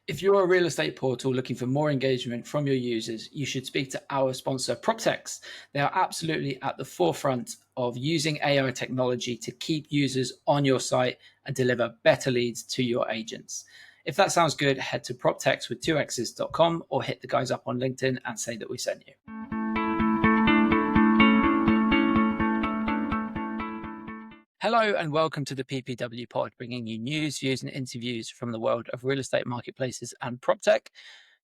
If you're a real estate portal looking for more engagement from your users, you should speak to our sponsor, PropTech. They are absolutely at the forefront of using AI technology to keep users on your site and deliver better leads to your agents. If that sounds good, head to proptex with 2x's.com or hit the guys up on LinkedIn and say that we sent you. Hello and welcome to the PPW Pod, bringing you news, views, and interviews from the world of real estate marketplaces and PropTech.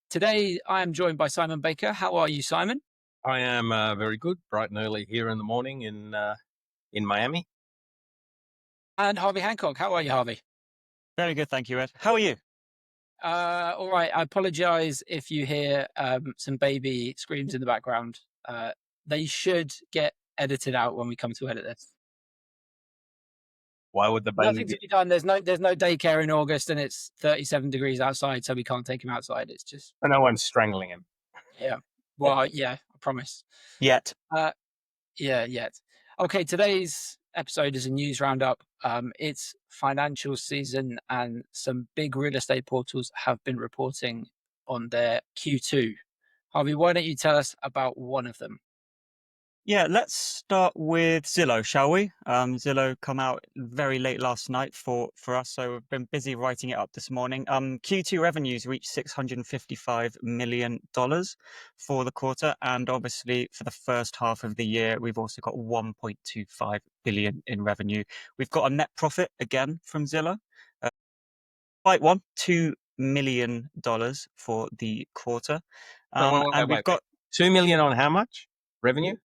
Today, I am joined by Simon Baker. How are you, Simon? I am very good, bright and early here in the morning in Miami. And Harvey Hancock. How are you, Harvey? Very good, thank you, Ed. How are you? All right. I apologize if you hear some baby screams in the background. They should get edited out when we come to edit this. Why would the baby? Nothing to be done. There's no daycare in August, and it's 37 degrees outside, so we can't take him outside. It's just No one's strangling him. yeah. Well, yeah, I promise. Yet. Yet. Okay, today's episode is a news roundup. It's financial season, and some big real estate portals have been reporting on their Q2. Harvey, why don't you tell us about one of them? Yeah, let's start with Zillow, shall we? Zillow come out very late last night for us, so we've been busy writing it up this morning. Q2 revenues reached $655 million for the quarter, and obviously for the first half of the year, we've also got $1.25 billion in revenue. We've got a net profit again from Zillow, $2 million for the quarter. We've got $2 million on how much revenue?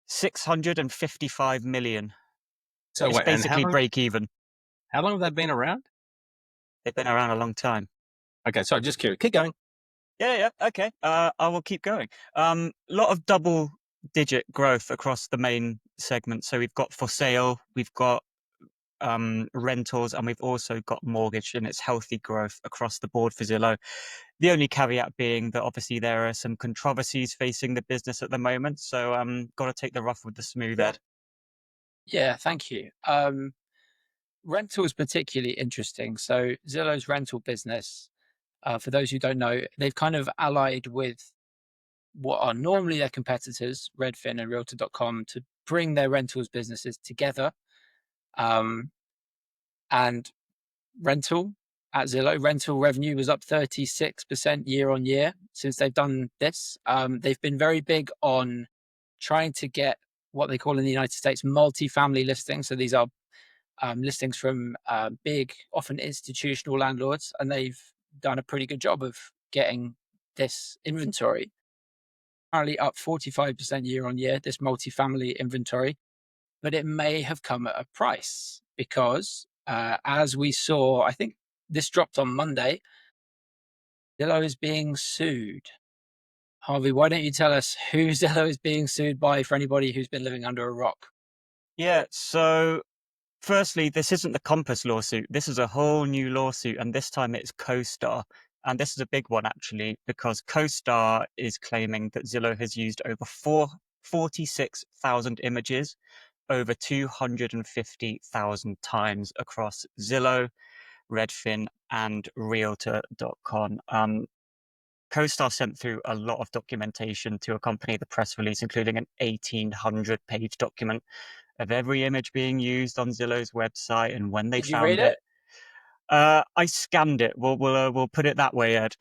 655 million. So it's basically break even. How long have they been around? They've been around a long time. Okay, so just curious. Keep going. Yeah. Okay. I will keep going. A lot of double-digit growth across the main segments. So we've got for sale, we've got rentals, and we've also got mortgage, and it's healthy growth across the board for Zillow. The only caveat being that obviously there are some controversies facing the business at the moment, so got to take the rough with the smooth, Ed. Yeah, thank you. Rental is particularly interesting. So Zillow's rental business, for those who don't know, they've kind of allied with what are normally their competitors, Redfin and Realtor.com, to bring their rentals businesses together. And rental at Zillow, rental revenue was up 36% year on year since they've done this. They've been very big on trying to get what they call in the United States multi-family listings. So these are listings from big, often institutional landlords, and they've done a pretty good job of getting this inventory. Currently up 45% year on year, this multi-family inventory, but it may have come at a price because as we saw, I think this dropped on Monday, Zillow is being sued. Harvey, why don't you tell us who Zillow is being sued by for anybody who's been living under a rock? Yeah, so firstly, this isn't the Compass lawsuit. This is a whole new lawsuit, and this time it's CoStar. And this is a big one, actually, because CoStar is claiming that Zillow has used over 46,000 images over 250,000 times across Zillow, Redfin, and Realtor.com. CoStar sent through a lot of documentation to accompany the press release, including an 1,800-page document of every image being used on Zillow's website and when they Did you found read it? I scanned it. We'll put it that way, Ed.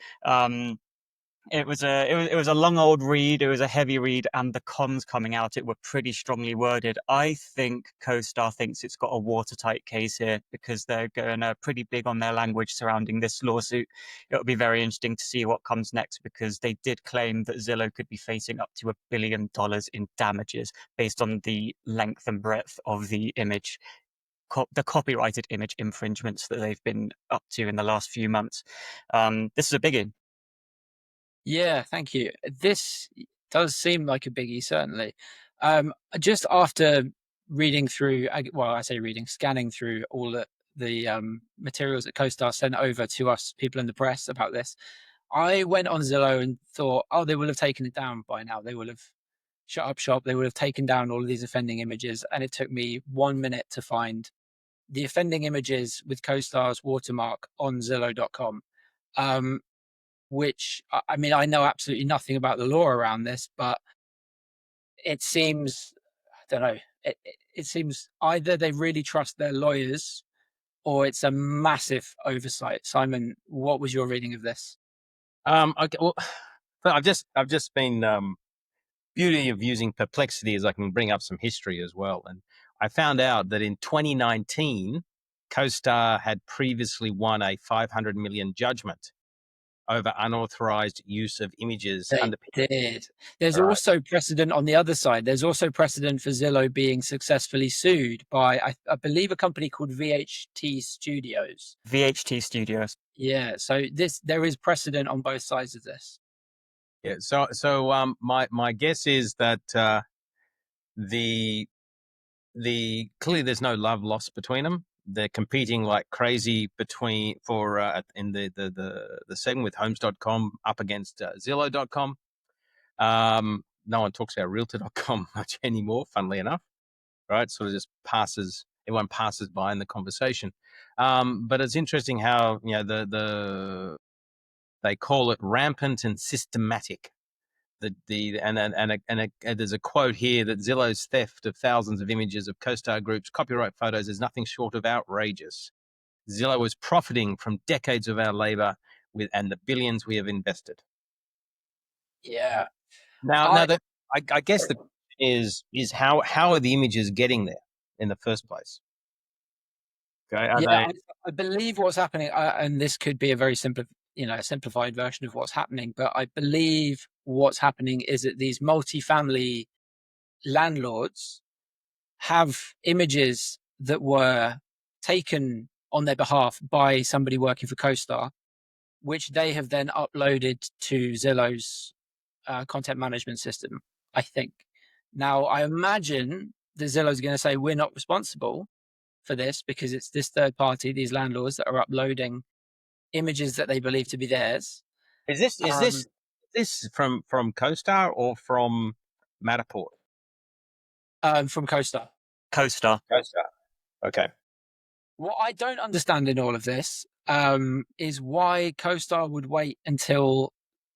It was a long old read. It was a heavy read, and the cons coming out it were pretty strongly worded. I think CoStar thinks it's got a watertight case here because they're going pretty big on their language surrounding this lawsuit. It'll be very interesting to see what comes next because they did claim that Zillow could be facing up to $1 billion in damages based on the length and breadth of the image. The copyrighted image infringements that they've been up to in the last few months. This is a biggie. Yeah, thank you. This does seem like a biggie, certainly. Just after reading through, scanning through all the materials that CoStar sent over to us, people in the press about this, I went on Zillow and thought, oh, they will have taken it down by now. They will have shut up shop. They would have taken down all of these offending images. And it took me 1 minute to find the offending images with CoStar's watermark on Zillow.com. which I mean, I know absolutely nothing about the law around this, but it seems, I don't know, it seems either they really trust their lawyers or it's a massive oversight. Simon, what was your reading of this? Okay, well, but I've just been beauty of using Perplexity is I can bring up some history as well, and I found out that in 2019, CoStar had previously won a 500 million judgment over unauthorized use of images They under. did. There's Right. also precedent on the other side. There's also precedent for Zillow being successfully sued by, I believe, a company called VHT Studios. VHT Studios. Yeah, so there is precedent on both sides of this. Yeah. My guess is that the clearly there's no love lost between them. They're competing like crazy in the segment with Homes.com up against Zillow.com. No one talks about Realtor.com much anymore, funnily enough, right? Sort of just everyone passes by in the conversation. But it's interesting how, they call it rampant and systematic. There's a quote here that Zillow's theft of thousands of images of CoStar Group's copyright photos is nothing short of outrageous. Zillow is profiting from decades of our labor and the billions we have invested. Yeah. Now I that I guess the question is how are the images getting there in the first place? Okay, are Yeah, they? I believe what's happening, and this could be a very simple, a simplified version of what's happening, but I believe what's happening is that these multifamily landlords have images that were taken on their behalf by somebody working for CoStar, which they have then uploaded to Zillow's content management system, I think. Now, I imagine that Zillow's going to say we're not responsible for this because it's this third party, these landlords that are uploading images that they believe to be theirs. Is this is this Um, is this from CoStar or from Matterport? from CoStar. CoStar. CoStar. Okay. What I don't understand in all of this is why CoStar would wait until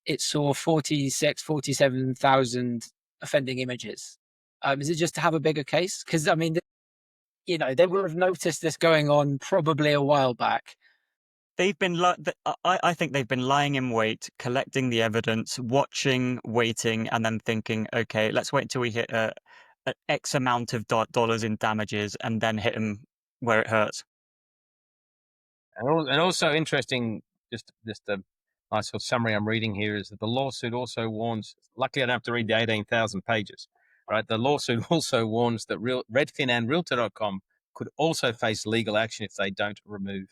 it saw 47,000 offending images. Is it just to have a bigger case? Because, I mean, they will have noticed this going on probably a while back. They've been, I think they've been lying in wait, collecting the evidence, watching, waiting, and then thinking, okay, let's wait until we hit a X amount of dollars in damages and then hit them where it hurts. And also interesting, just a nice little summary I'm reading here is that the lawsuit also warns. Luckily, I don't have to read the 18,000 pages. Right, the lawsuit also warns that Redfin and Realtor.com could also face legal action if they don't remove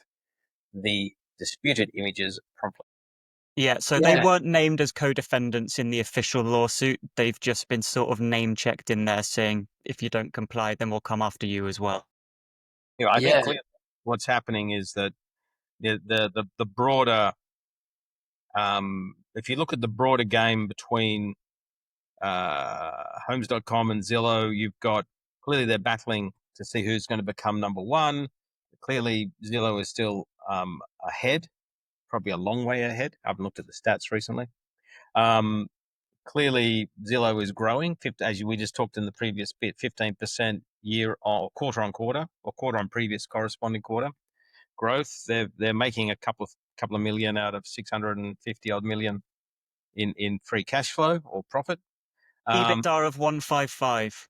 the disputed images promptly. Yeah, so they Yeah, weren't named as co-defendants in the official lawsuit. They've just been sort of name checked in there saying, if you don't comply, then we'll come after you as well. I think yeah, clearly what's happening is that the broader, if you look at the broader game between Homes.com and Zillow, you've got clearly they're battling to see who's going to become number one. Clearly, Zillow is still ahead, probably a long way ahead. I haven't looked at the stats recently. Clearly, Zillow is growing, as we just talked in the previous bit, 15% year or quarter on quarter, or quarter on previous corresponding quarter growth. They're making a couple of million out of 650 odd million in free cash flow or profit. EBITDA of 155,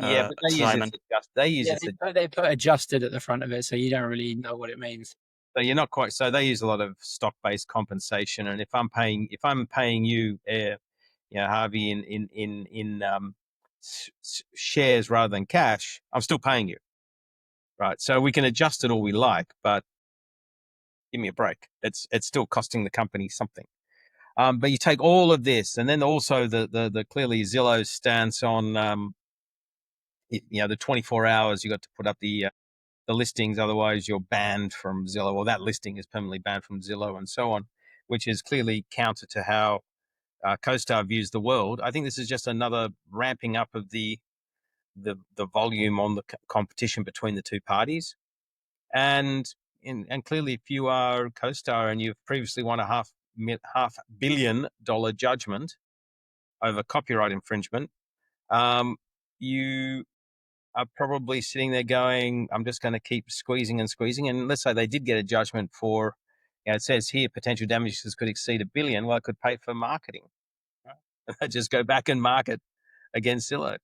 Yeah, but Simon. they use yeah. this. They put adjusted at the front of it, so you don't really know what it means. So you're not quite. So they use a lot of stock-based compensation, and if I'm paying you, Harvey, in shares rather than cash, I'm still paying you, right? So we can adjust it all we like, but give me a break. It's still costing the company something. But you take all of this, and then also the clearly Zillow's stance on the 24 hours you got to put up the listings, otherwise you're banned from Zillow, or that listing is permanently banned from Zillow, and so on, which is clearly counter to how CoStar views the world. I think this is just another ramping up of the volume on the competition between the two parties. And and clearly, if you are CoStar and you've previously won a $500 million judgment over copyright infringement, you are probably sitting there going, I'm just going to keep squeezing and squeezing. And let's say they did get a judgment for, it says here potential damages could exceed $1 billion. Well, it could pay for marketing. Right? Just go back and market against Zillow.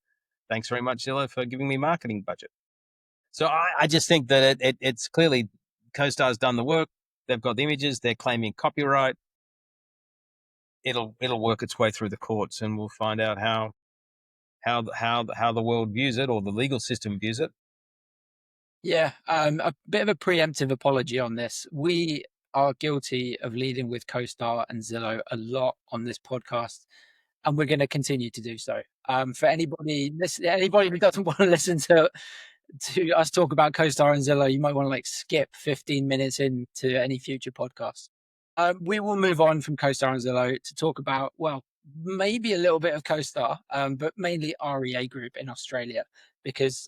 Thanks very much, Zillow, for giving me marketing budget. So I just think that it's clearly CoStar's done the work. They've got the images. They're claiming copyright. It'll work its way through the courts, and we'll find out how the world views it, or the legal system views it. Yeah, a bit of a preemptive apology on this. We are guilty of leading with CoStar and Zillow a lot on this podcast, and we're going to continue to do so. For anybody who doesn't want to listen to us talk about CoStar and Zillow, you might want to skip 15 minutes into any future podcasts. We will move on from CoStar and Zillow to talk about, well, maybe a little bit of CoStar, but mainly REA Group in Australia, because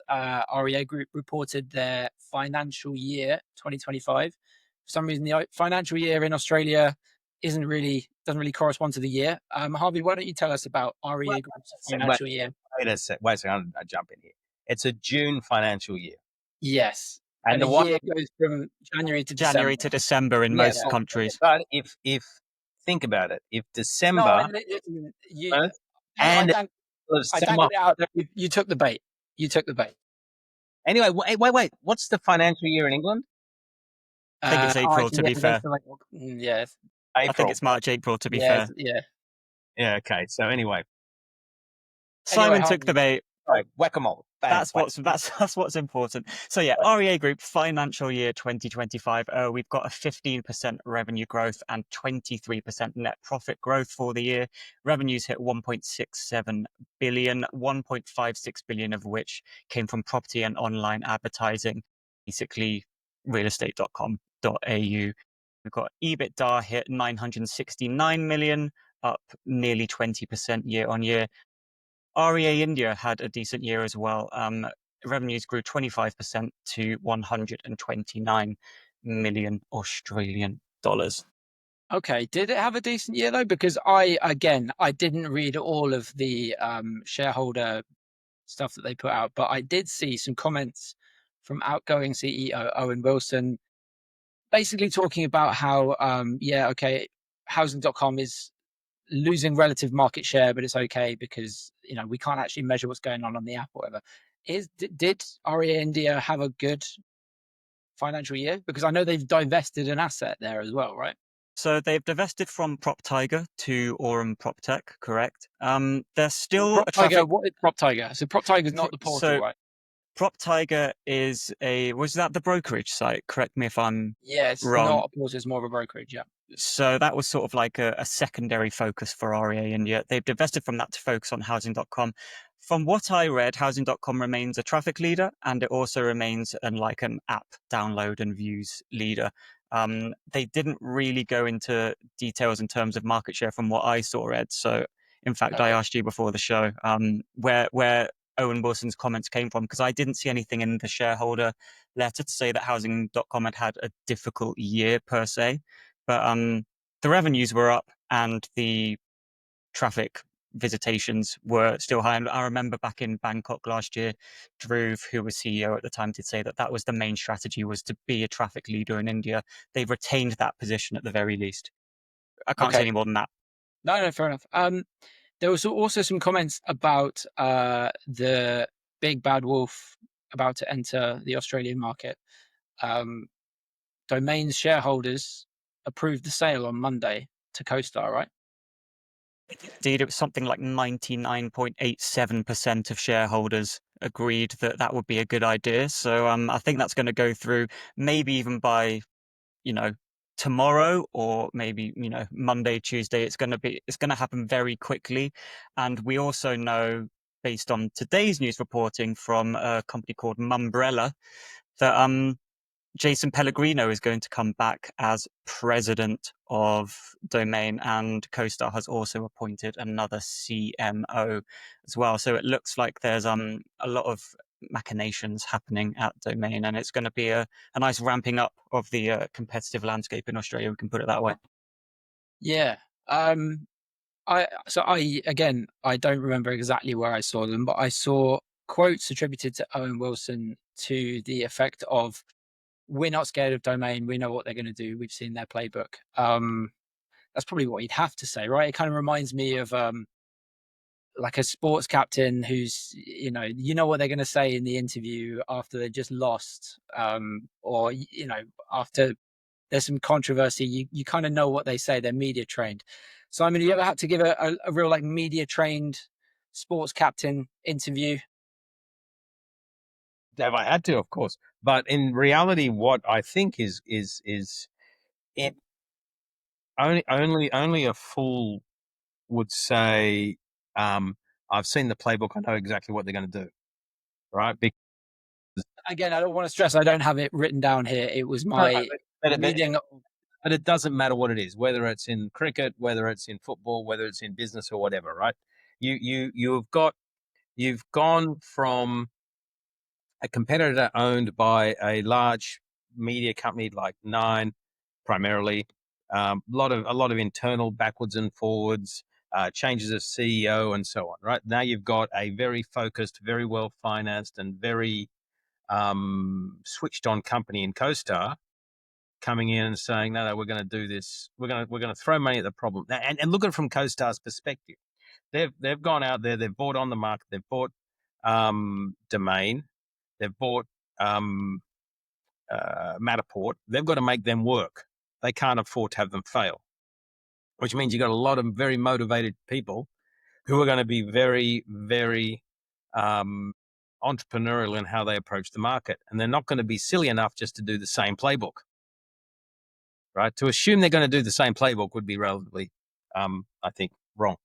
REA Group reported their financial year 2025. For some reason, the financial year in Australia doesn't really correspond to the year. Harvey, why don't you tell us about REA Group's financial year? Wait a second, I jump in here. It's a June financial year. Yes. And the year goes from January to December in most countries. But if think about it, if December I dangled it out there. You took the bait. Anyway, wait. What's the financial year in England? I think it's April, to be fair. Yes. I think it's March, April, to be fair. Yeah. Yeah. Okay. So anyway, Simon took the bait. Right, whack-a-mole. That's what's important. So yeah, REA Group financial year 2025. We've got a 15% revenue growth and 23% net profit growth for the year. Revenues hit 1.67 billion, 1.56 billion of which came from property and online advertising, basically realestate.com.au. We've got EBITDA hit 969 million, up nearly 20% year on year. REA India had a decent year as well. Revenues grew 25% to 129 million Australian dollars. Okay, did it have a decent year though? Because I didn't read all of the shareholder stuff that they put out, but I did see some comments from outgoing CEO Owen Wilson, basically talking about how housing.com is losing relative market share, but it's okay because we can't actually measure what's going on the app or whatever. Did REA India have a good financial year? Because I know they've divested an asset there as well, right? So they've divested from PropTiger to Aurum PropTech, correct? They're still PropTiger. What is PropTiger? So PropTiger is not the portal, right? PropTiger is was that the brokerage site? Correct me if I'm it's wrong. Not a portal, it's more of a brokerage, yeah. So that was sort of like a secondary focus for REA India. They've divested from that to focus on housing.com. From what I read, housing.com remains a traffic leader, and it also remains an app download and views leader. They didn't really go into details in terms of market share from what I saw, Ed. So in fact, I asked you before the show where Owen Wilson's comments came from, because I didn't see anything in the shareholder letter to say that housing.com had a difficult year per se. But the revenues were up and the traffic visitations were still high. And I remember back in Bangkok last year, Dhruv, who was CEO at the time, did say that was the main strategy, was to be a traffic leader in India. They've retained that position at the very least. I can't say any more than that. No, fair enough. There was also some comments about the big bad wolf about to enter the Australian market. Domain's shareholders approved the sale on Monday to CoStar, right? Indeed, it was something like 99.87% of shareholders agreed that would be a good idea. So I think that's going to go through maybe even by, tomorrow, or maybe, Monday, Tuesday. It's going to happen very quickly. And we also know, based on today's news reporting from a company called Mumbrella, that Jason Pellegrino is going to come back as president of Domain, and CoStar has also appointed another CMO as well. So it looks like there's a lot of machinations happening at Domain, and it's going to be a nice ramping up of the competitive landscape in Australia. We can put it that way. Yeah. I again, I don't remember exactly where I saw them, but I saw quotes attributed to Owen Wilson to the effect of, "We're not scared of Domain. We know what they're going to do. We've seen their playbook." That's probably what he'd have to say, right? It kind of reminds me of like a sports captain who's, you know what they're going to say in the interview after they just lost, or after there's some controversy. You kind of know what they say. They're media trained. Simon, have you ever had to give a real like media trained sports captain interview? Have I had to? Of course. But in reality, what I think is it only a fool would say, I've seen the playbook. I know exactly what they're going to do. Right. Again, I don't want to stress, I don't have it written down here. It was my reading. But it doesn't matter what it is, whether it's in cricket, whether it's in football, whether it's in business or whatever, right? You've gone from a competitor owned by a large media company like Nine, primarily, a lot of internal backwards and forwards, changes of CEO and so on. Right now, you've got a very focused, very well financed, and very switched on company in CoStar coming in and saying, no, we're going to do this. We're going to throw money at the problem. And look at it from CoStar's perspective. They've gone out there. They've bought on the market. They've bought Domain. They've bought Matterport. They've got to make them work. They can't afford to have them fail, which means you've got a lot of very motivated people who are going to be very, very entrepreneurial in how they approach the market. And they're not going to be silly enough just to do the same playbook. Right? To assume they're going to do the same playbook would be relatively, I think, wrong.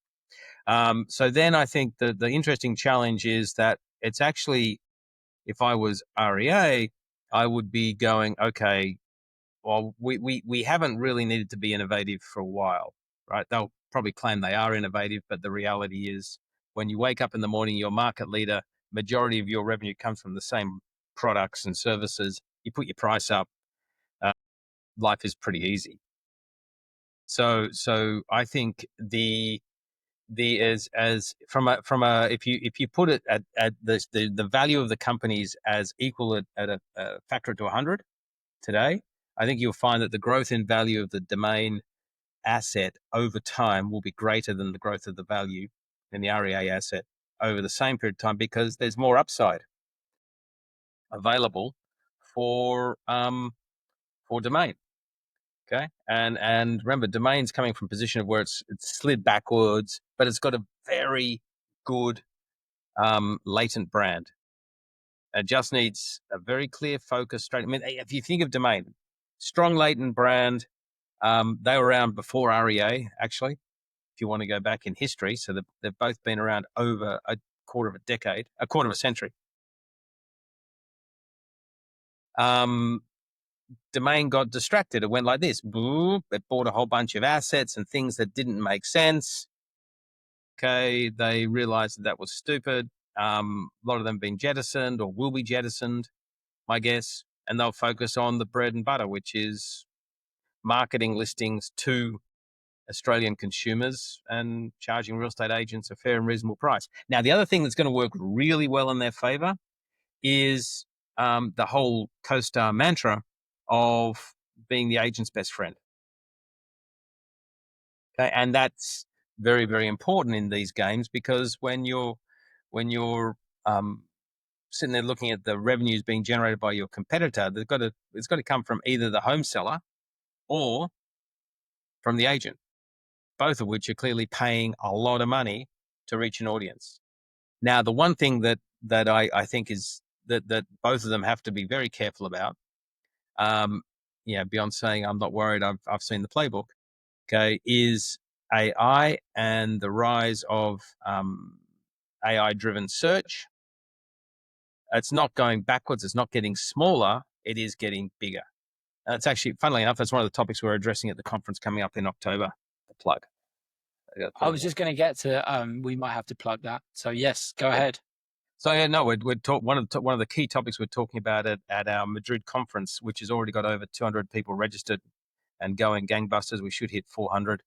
So then I think the interesting challenge is that it's actually, if I was REA, I would be going, okay, well, we haven't really needed to be innovative for a while, right? They'll probably claim they are innovative, but the reality is when you wake up in the morning, you're market leader, majority of your revenue comes from the same products and services. You put your price up, life is pretty easy. So I think as from a if you put it at the value of the companies as equal at a factor to 100 today, I think you'll find that the growth in value of the Domain asset over time will be greater than the growth of the value in the REA asset over the same period of time, because there's more upside available for Domain. Okay. And remember, Domain's coming from a position of where it's slid backwards, but it's got a very good latent brand. It just needs a very clear focus straight. I mean, if you think of Domain, strong latent brand, they were around before REA, actually, if you want to go back in history. So they've both been around over a quarter of a century. Domain got distracted. It went like this. Boom, it bought a whole bunch of assets and things that didn't make sense. Okay, they realized that was stupid. A lot of them being jettisoned or will be jettisoned, my guess, and they'll focus on the bread and butter, which is marketing listings to Australian consumers and charging real estate agents a fair and reasonable price. Now, the other thing that's going to work really well in their favor is the whole CoStar mantra of being the agent's best friend. Okay, and that's very, very important in these games, because when you're sitting there looking at the revenues being generated by your competitor, it's got to come from either the home seller or from the agent, both of which are clearly paying a lot of money to reach an audience. Now, the one thing that I think is that both of them have to be very careful about, beyond saying I'm not worried, I've seen the playbook, okay, is AI and the rise of AI-driven search. It's not going backwards. It's not getting smaller. It is getting bigger. And it's actually, funnily enough, that's one of the topics we're addressing at the conference coming up in October. The plug. I was just going to get to, we might have to plug that. So yes, go ahead. So yeah, no, we're talk one of the key topics we're talking about at our Madrid conference, which has already got over 200 people registered and going gangbusters. We should hit 400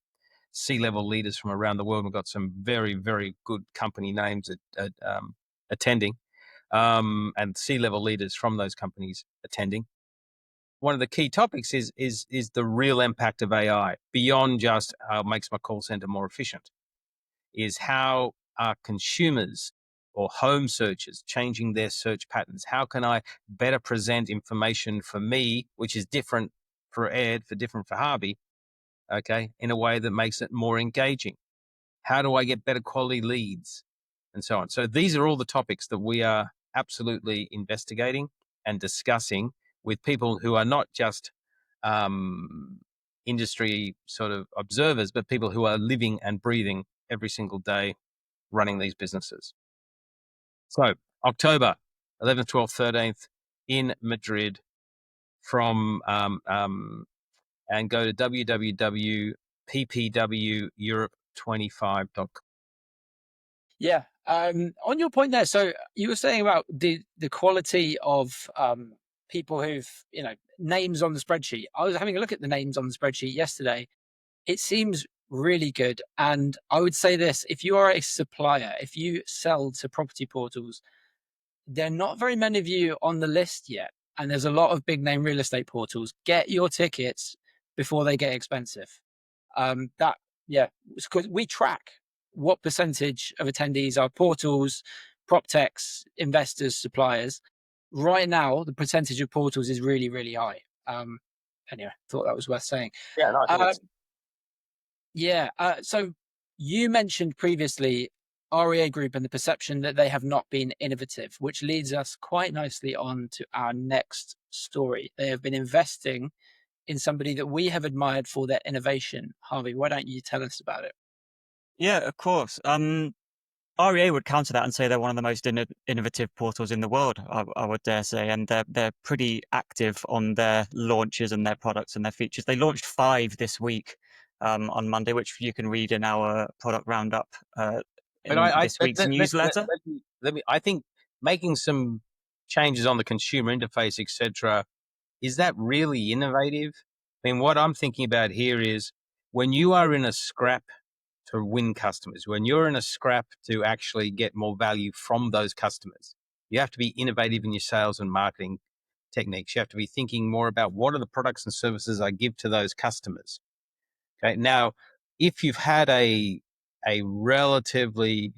C-level leaders from around the world. We've got some very, very good company names attending, and C-level leaders from those companies attending. One of the key topics is the real impact of AI beyond just how it makes my call center more efficient. Is how are consumers or home searchers changing their search patterns? How can I better present information for me, which is different for Ed, different for Harvey, okay, in a way that makes it more engaging? How do I get better quality leads? And so on. So these are all the topics that we are absolutely investigating and discussing with people who are not just industry sort of observers, but people who are living and breathing every single day running these businesses. So October 11th, 12th, 13th in Madrid from and go to www.ppweurope25.com. Yeah. On your point there, so you were saying about the quality of people who've, names on the spreadsheet. I was having a look at the names on the spreadsheet yesterday. It seems really good. And I would say this, if you are a supplier, if you sell to property portals, there are not very many of you on the list yet. And there's a lot of big name real estate portals. Get your tickets before they get expensive. Because we track what percentage of attendees are portals, PropTechs, investors, suppliers. Right now, the percentage of portals is really, really high. Anyway, thought that was worth saying. Yeah, no, I think it's So you mentioned previously REA Group and the perception that they have not been innovative, which leads us quite nicely on to our next story. They have been investing in somebody that we have admired for their innovation. Harvey, why don't you tell us about it? Yeah, of course. REA would counter that and say they're one of the most innovative portals in the world, I would dare say, and they're pretty active on their launches and their products and their features. They launched 5 this week on Monday, which you can read in our product roundup But in this week's newsletter. let me. I think making some changes on the consumer interface, etc., is that really innovative? I mean, what I'm thinking about here is when you are in a scrap to win customers, when you're in a scrap to actually get more value from those customers, you have to be innovative in your sales and marketing techniques. You have to be thinking more about what are the products and services I give to those customers. Okay. Now, if you've had a relatively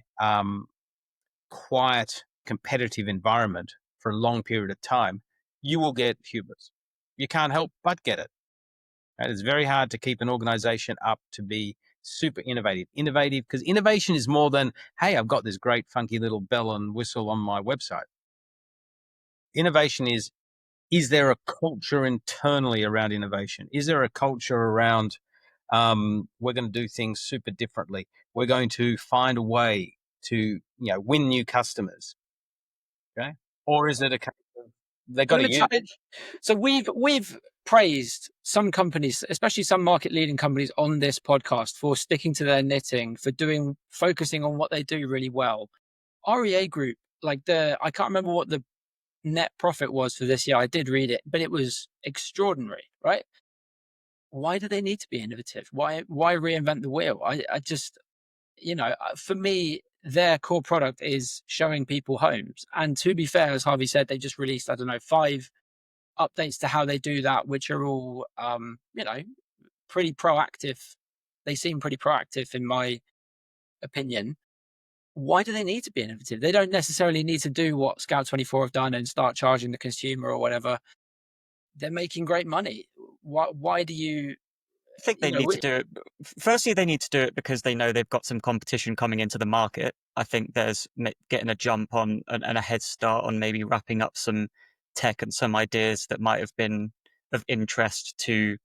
quiet, competitive environment for a long period of time, you will get hubris. You can't help but get it. Right? It's very hard to keep an organization up to be super innovative. Innovative because innovation is more than, hey, I've got this great funky little bell and whistle on my website. Innovation is there a culture internally around innovation? Is there a culture around we're going to do things super differently? We're going to find a way to win new customers. Okay, or is it a case of they got I'm to going to use? challenge. So we've praised some companies, especially some market leading companies on this podcast for sticking to their knitting, for focusing on what they do really well. REA Group, I can't remember what the net profit was for this year. I did read it, but it was extraordinary, right? Why do they need to be innovative? Why reinvent the wheel? I just, for me, their core product is showing people homes. And to be fair, as Harvey said, they just released, I don't know, 5 updates to how they do that, which are all, pretty proactive. They seem pretty proactive in my opinion. Why do they need to be innovative? They don't necessarily need to do what Scout24 have done and start charging the consumer or whatever. They're making great money. Why do you, I think they need to do it. Firstly, they need to do it because they know they've got some competition coming into the market. I think there's getting a jump on and a head start on maybe wrapping up some tech and some ideas that might have been of interest to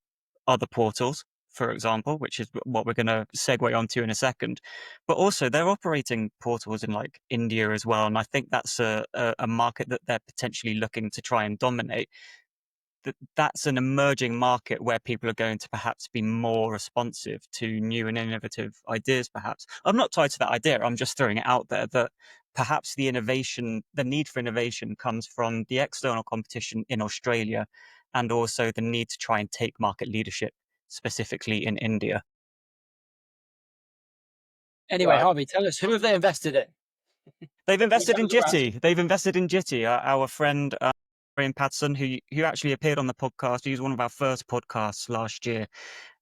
other portals, for example, which is what we're going to segue onto in a second. But also, they're operating portals in like India as well. And I think that's a market that they're potentially looking to try and dominate. that's an emerging market where people are going to perhaps be more responsive to new and innovative ideas. Perhaps I'm not tied to that idea. I'm just throwing it out there that perhaps the need for innovation comes from the external competition in Australia, and also the need to try and take market leadership, specifically in India. Anyway, Harvey, tell us, who have they invested in? They've invested in Go around. Jitty. They've invested in Jitty. Our friend Graham Patson, who actually appeared on the podcast. He was one of our first podcasts last year,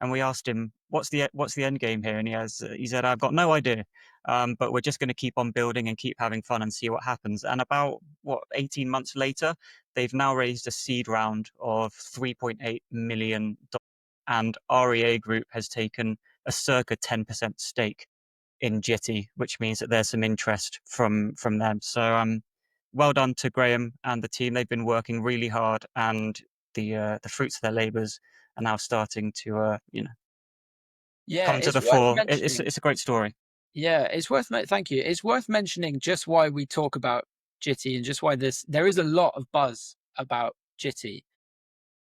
and we asked him, "What's the end game here?" And he said, "I've got no idea, but we're just going to keep on building and keep having fun and see what happens." And about 18 months later, they've now raised a seed round of $3.8 million, and REA Group has taken a circa 10% stake in Jitty, which means that there's some interest from them. So well done to Graham and the team. They've been working really hard, and the fruits of their labours are now starting to Yeah, come to it's the worth fore. mentioning. It's a great story. Yeah, thank you. It's worth mentioning just why we talk about Jitty and just why there is a lot of buzz about Jitty.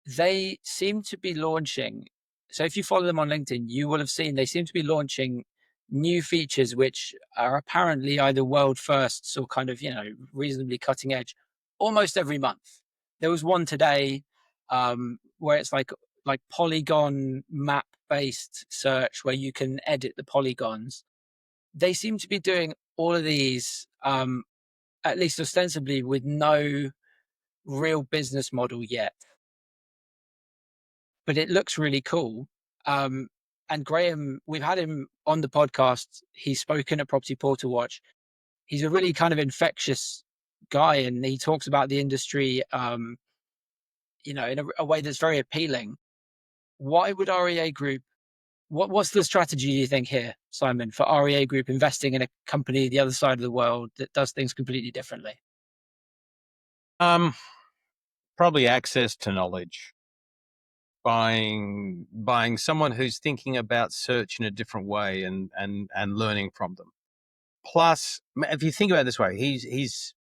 They seem to be launching. So if you follow them on LinkedIn, you will have seen they seem to be launching new features which are apparently either world firsts or kind of, reasonably cutting edge almost every month. There was one today where it's like polygon map based search where you can edit the polygons. They seem to be doing all of these, at least ostensibly, with no real business model yet. But it looks really cool. And Graham, we've had him on the podcast. He's spoken at Property Portal Watch. He's a really kind of infectious guy, and he talks about the industry, in a way that's very appealing. Why would REA Group? What's the strategy you think here, Simon, for REA Group investing in a company the other side of the world that does things completely differently? Probably access to knowledge. Buying someone who's thinking about search in a different way and learning from them. Plus, if you think about it this way, he's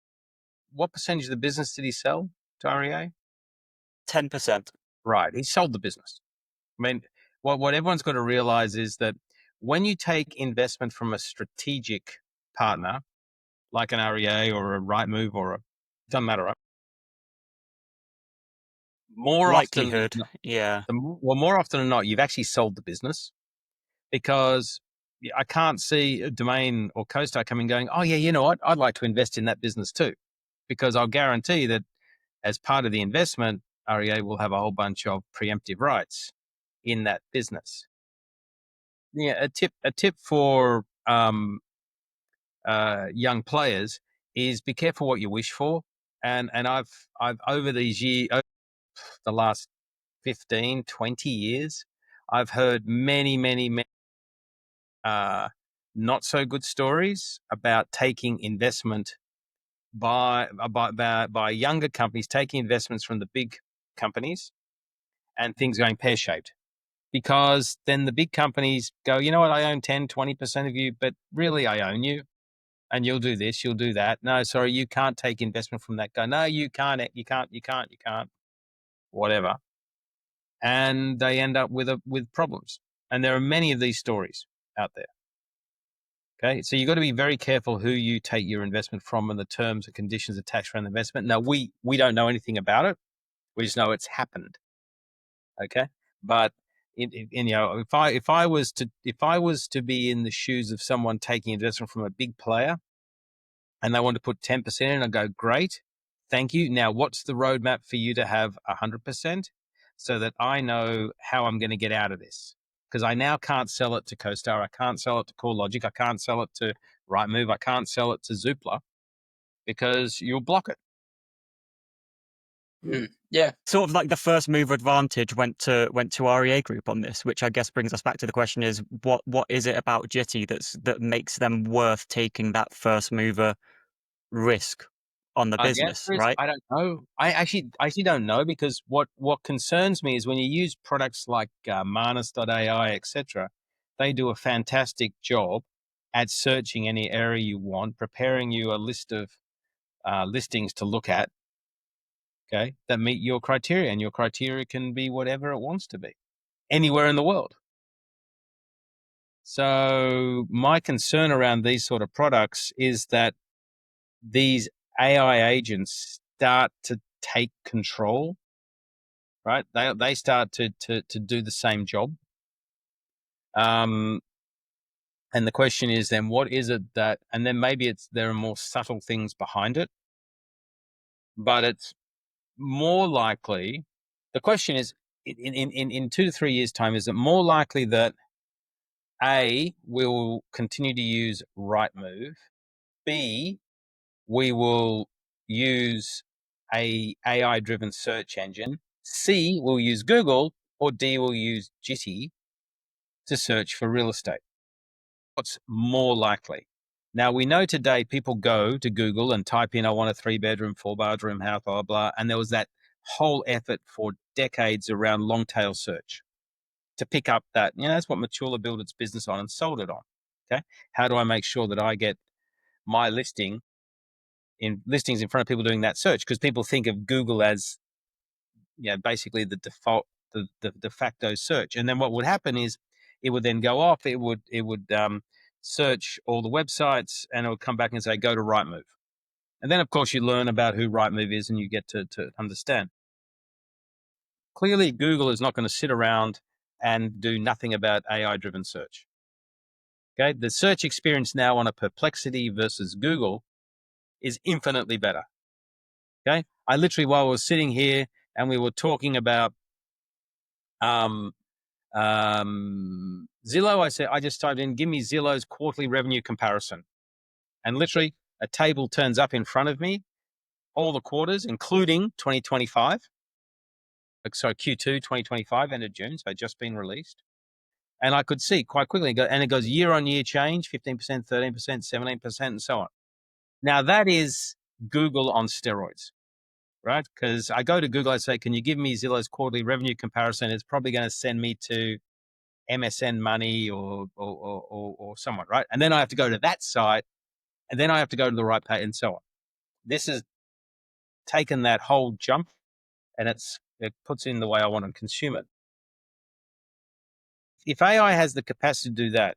what percentage of the business did he sell to REA? 10%. Right, he sold the business. I mean, what everyone's got to realize is that when you take investment from a strategic partner, like an REA or a Rightmove or doesn't matter, right? More Likelihood, more often than not, you've actually sold the business, because I can't see a Domain or CoStar coming going, oh yeah, you know what, I'd like to invest in that business too, because I'll guarantee that as part of the investment, REA will have a whole bunch of preemptive rights in that business. Yeah, a tip for young players is be careful what you wish for. And I've over these years, the last 15, 20 years, I've heard many not so good stories about taking investment by younger companies taking investments from the big companies and things going pear-shaped. Because then the big companies go, you know what, I own 10, 20% of you, but really I own you. And you'll do this, you'll do that. No, sorry, you can't take investment from that guy. No, you can't, whatever. And they end up with problems. And there are many of these stories out there. Okay, so you've got to be very careful who you take your investment from and the terms and conditions attached around the investment. Now, we don't know anything about it. We just know it's happened. Okay, but if I was to be in the shoes of someone taking investment from a big player, and they want to put 10% in, I go, great, thank you. Now, what's the roadmap for you to have 100%, so that I know how I'm going to get out of this? Because I now can't sell it to CoStar, I can't sell it to CoreLogic, I can't sell it to Rightmove, I can't sell it to Zoopla, because you'll block it. Yeah, sort of like the first mover advantage went to REA Group on this, which I guess brings us back to the question: is what is it about Jitty that makes them worth taking that first mover risk on the business, right? I don't know. I actually don't know, because what concerns me is when you use products like Manus.ai, etc. They do a fantastic job at searching any area you want, preparing you a list of listings to look at. okay, that meet your criteria, and your criteria can be whatever it wants to be, anywhere in the world. So my concern around these sort of products is that these AI agents start to take control, right? They start to do the same job. And the question is then, what is it that, and then maybe there are more subtle things behind it, but it's more likely, the question is, in 2 to 3 years' time, is it more likely that A, we'll continue to use Rightmove, B, we will use a AI-driven search engine, C, we'll use Google, or D, we'll use Jitty to search for real estate? What's more likely? Now, we know today people go to Google and type in, I want a 3-bedroom, 4-bathroom house, blah, blah. And there was that whole effort for decades around long tail search to pick up that, that's what Matula built its business on and sold it on. Okay. How do I make sure that I get my listings in front of people doing that search? Because people think of Google as, basically the default, the de facto search. And then what would happen is it would then go off, it would search all the websites, and it would come back and say, go to Rightmove. And then, of course, you learn about who Rightmove is, and you get to understand. Clearly, Google is not going to sit around and do nothing about AI-driven search. Okay, the search experience now on a Perplexity versus Google is infinitely better. Okay, I literally, while I was sitting here and we were talking about Zillow, I just typed in, give me Zillow's quarterly revenue comparison. And literally a table turns up in front of me, all the quarters, including 2025. So Q2 2025, end of June, so just been released. And I could see quite quickly, and it goes year on year change, 15%, 13%, 17%, and so on. Now that is Google on steroids, right? Because I go to Google, I say, can you give me Zillow's quarterly revenue comparison? It's probably going to send me to MSN Money or someone, right? And then I have to go to that site, and then I have to go to the right page, and so on. This has taken that whole jump, and it puts in the way I want to consume it. If AI has the capacity to do that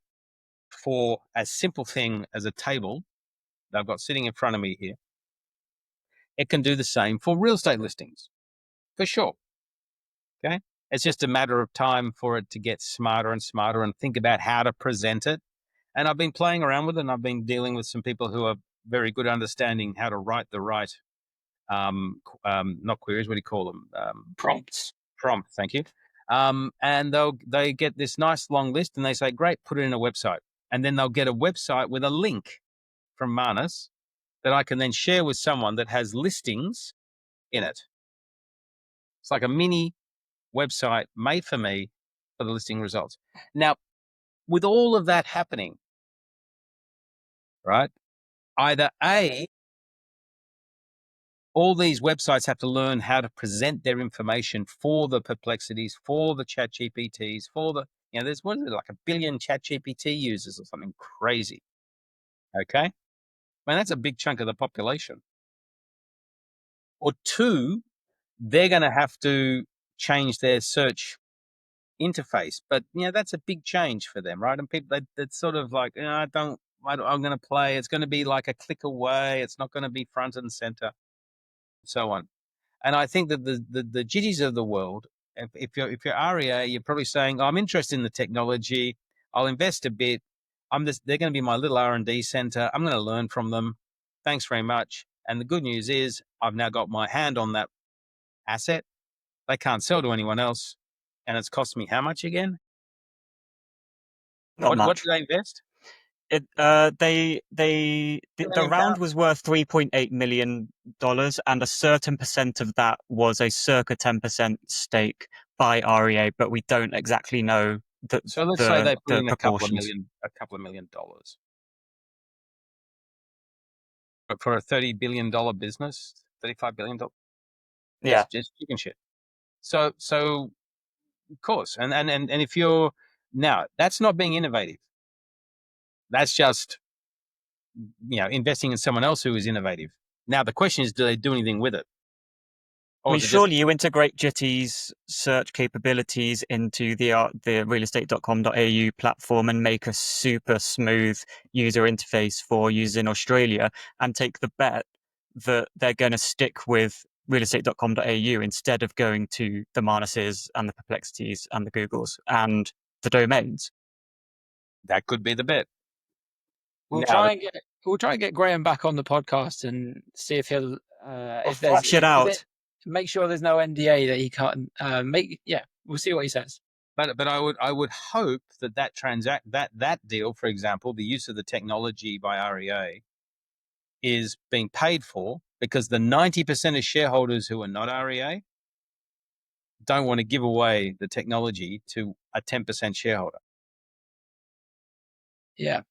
for a simple thing as a table that I've got sitting in front of me here, it can do the same for real estate listings, for sure. Okay. It's just a matter of time for it to get smarter and smarter and think about how to present it. And I've been playing around with it, and I've been dealing with some people who are very good at understanding how to write the right, not queries, what do you call them? Prompts. Prompt, thank you. And they get this nice long list, and they say, great, put it in a website. And then they'll get a website with a link from Manus that I can then share with someone that has listings in it. It's like a mini website made for me for the listing results. Now, with all of that happening, right, either A, all these websites have to learn how to present their information for the Perplexities, for the Chat GPTs, for the, there's, what is it, like 1 billion Chat GPT users or something crazy. Okay. Man, that's a big chunk of the population. Or two, they're going to have to change their search interface, but that's a big change for them, right? And people, that's sort of like, I'm going to play. It's going to be like a click away. It's not going to be front and center, and so on. And I think that the Jitties of the world, if you're REA, you're probably saying, I'm interested in the technology. I'll invest a bit. They're going to be my little R&D center. I'm going to learn from them. Thanks very much. And the good news is I've now got my hand on that asset. They can't sell to anyone else. And it's cost me how much again? Not much. What do they invest? The round was worth $3.8 million, and a certain percent of that was a circa 10% stake by REA, but we don't exactly know So let's say they put in a couple of million dollars. But for a $30 billion business, $35 billion, yeah, just chicken shit. So of course, and if you're now, that's not being innovative. That's just investing in someone else who is innovative. Now the question is, do they do anything with it? I Or mean, is it just surely you integrate Jitty's search capabilities into the realestate.com.au platform and make a super smooth user interface for users in Australia, and take the bet that they're going to stick with realestate.com.au instead of going to the Marnuses and the Perplexities and the Googles and the domains? that could be the bet? We'll Now, try and get Graham back on the podcast and see if he'll Or if there's thrash it if it, out. make sure there's no NDA that he can't make. Yeah, we'll see what he says. but I would hope that deal, for example, the use of the technology by REA is being paid for, because the 90% of shareholders who are not REA don't want to give away the technology to a 10% shareholder. Yeah.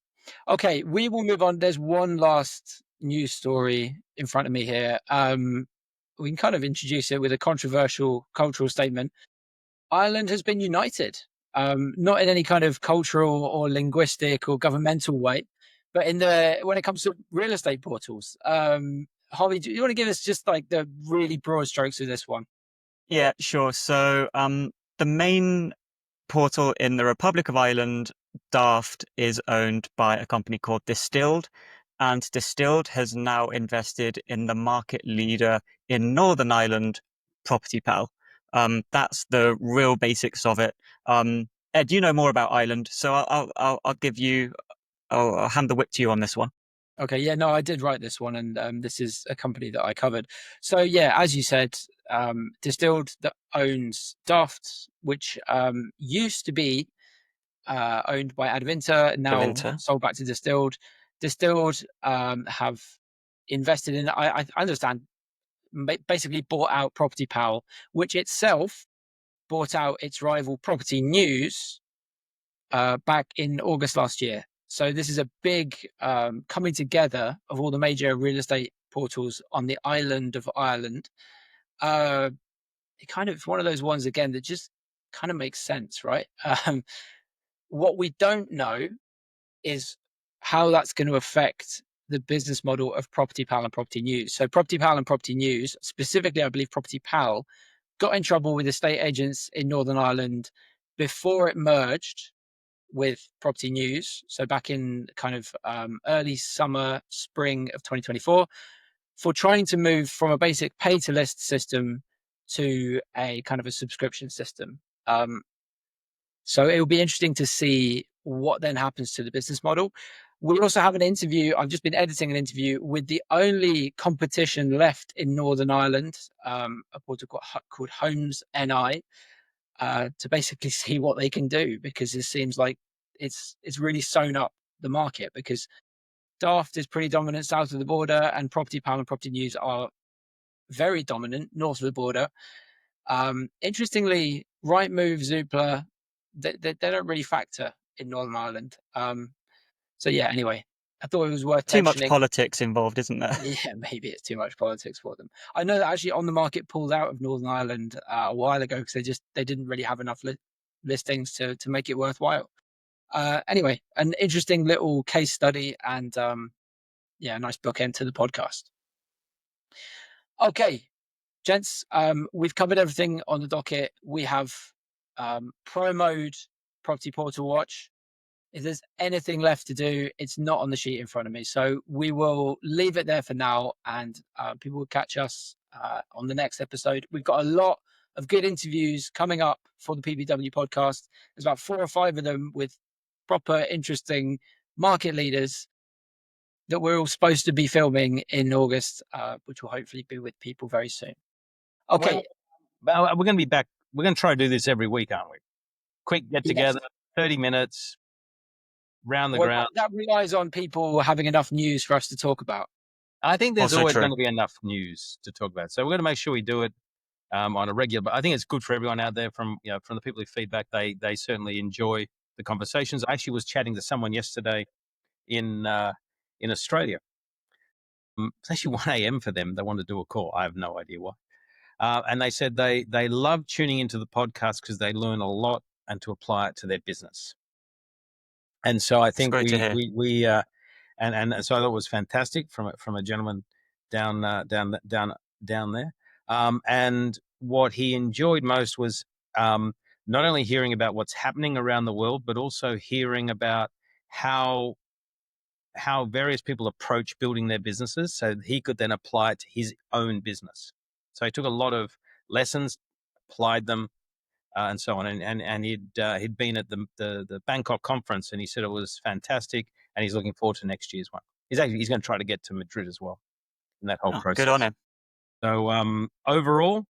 Okay, we will move on. There's one last news story in front of me here. We can kind of introduce it with a controversial cultural statement. Ireland has been united, not in any kind of cultural or linguistic or governmental way, but when it comes to real estate portals. Harvey, do you want to give us just like the really broad strokes of this one? Yeah, sure. So the main portal in the Republic of Ireland, Daft, is owned by a company called Distilled, and Distilled has now invested in the market leader in Northern Ireland, PropertyPal. That's the real basics of it. Ed, you know more about Ireland, so I'll give you, I'll hand the whip to you on this one. Okay, yeah, no, I did write this one, and this is a company that I covered. So yeah, as you said, Distilled that owns Daft, which used to be owned by Advinta, now Devinter. sold back to Distilled. Distilled have invested in, I understand, basically bought out Property Pal, which itself bought out its rival Property News back in August last year. So this is a big coming together of all the major real estate portals on the island of Ireland. It kind of one of those ones again that just kind of makes sense, right? What we don't know is how that's going to affect the business model of Property Pal and Property News. So Property Pal and Property News, specifically, I believe Property Pal, got in trouble with estate agents in Northern Ireland before it merged with Property News. So back in kind of early summer, spring of 2024, for trying to move from a basic pay to list system to a kind of a subscription system. So it will be interesting to see what then happens to the business model. We also have an interview. I've just been editing an interview with the only competition left in Northern Ireland, a portal called Homes NI, to basically see what they can do, because it seems like it's really sewn up the market, because Daft is pretty dominant south of the border, and Property Pal and Property News are very dominant north of the border. Interestingly, Rightmove, Zoopla, they don't really factor in Northern Ireland. So yeah, anyway, I thought it was worth Too much mentioning. politics involved, isn't there? Yeah, maybe it's too much politics for them. I know that actually On the Market pulled out of Northern Ireland a while ago because they didn't really have enough listings to make it worthwhile. Anyway, an interesting little case study, and yeah, a nice bookend to the podcast. Okay, gents, we've covered everything on the docket. We have pro mode Property Portal Watch. If there's anything left to do, it's not on the sheet in front of me. So we will leave it there for now, and people will catch us on the next episode. We've got a lot of good interviews coming up for the PPW podcast. There's about 4 or 5 of them with proper, interesting market leaders that we're all supposed to be filming in August, which will hopefully be with people very soon. Okay. Well, we're going to be back. We're going to try to do this every week, aren't we? Quick get together, Yes. 30 minutes, round the Well, ground. that relies on people having enough news for us to talk about. I think there's Also always true. going to be enough news to talk about. So we're going to make sure we do it on a regular. But I think it's good for everyone out there. From the people who feedback, they certainly enjoy the conversations. I actually was chatting to someone yesterday in Australia. It's actually 1 a.m. for them. They want to do a call. I have no idea why. And they said they love tuning into the podcast because they learn a lot and to apply it to their business. And so I think great to hear. and so that was fantastic from a gentleman down there. And what he enjoyed most was not only hearing about what's happening around the world, but also hearing about how various people approach building their businesses, so he could then apply it to his own business. So he took a lot of lessons, applied them, and so on. And he'd been at the Bangkok conference, and he said it was fantastic, and he's looking forward to next year's one. He's going to try to get to Madrid as well in that whole process. Good on him. So overall,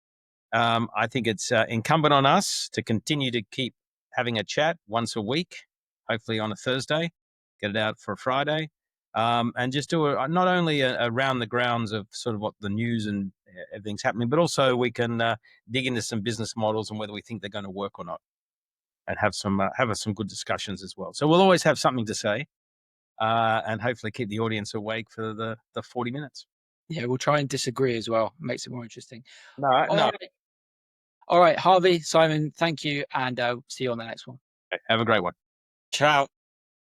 I think it's incumbent on us to continue to keep having a chat once a week, hopefully on a Thursday, get it out for a Friday, and just do not only around the grounds of sort of what the news and everything's happening, but also we can dig into some business models and whether we think they're going to work or not, and have some good discussions as well. So we'll always have something to say, and hopefully keep the audience awake for the 40 minutes. Yeah, we'll try and disagree as well. Makes it more interesting. No. All right, Harvey, Simon, thank you, and see you on the next one. Have a great one. Ciao.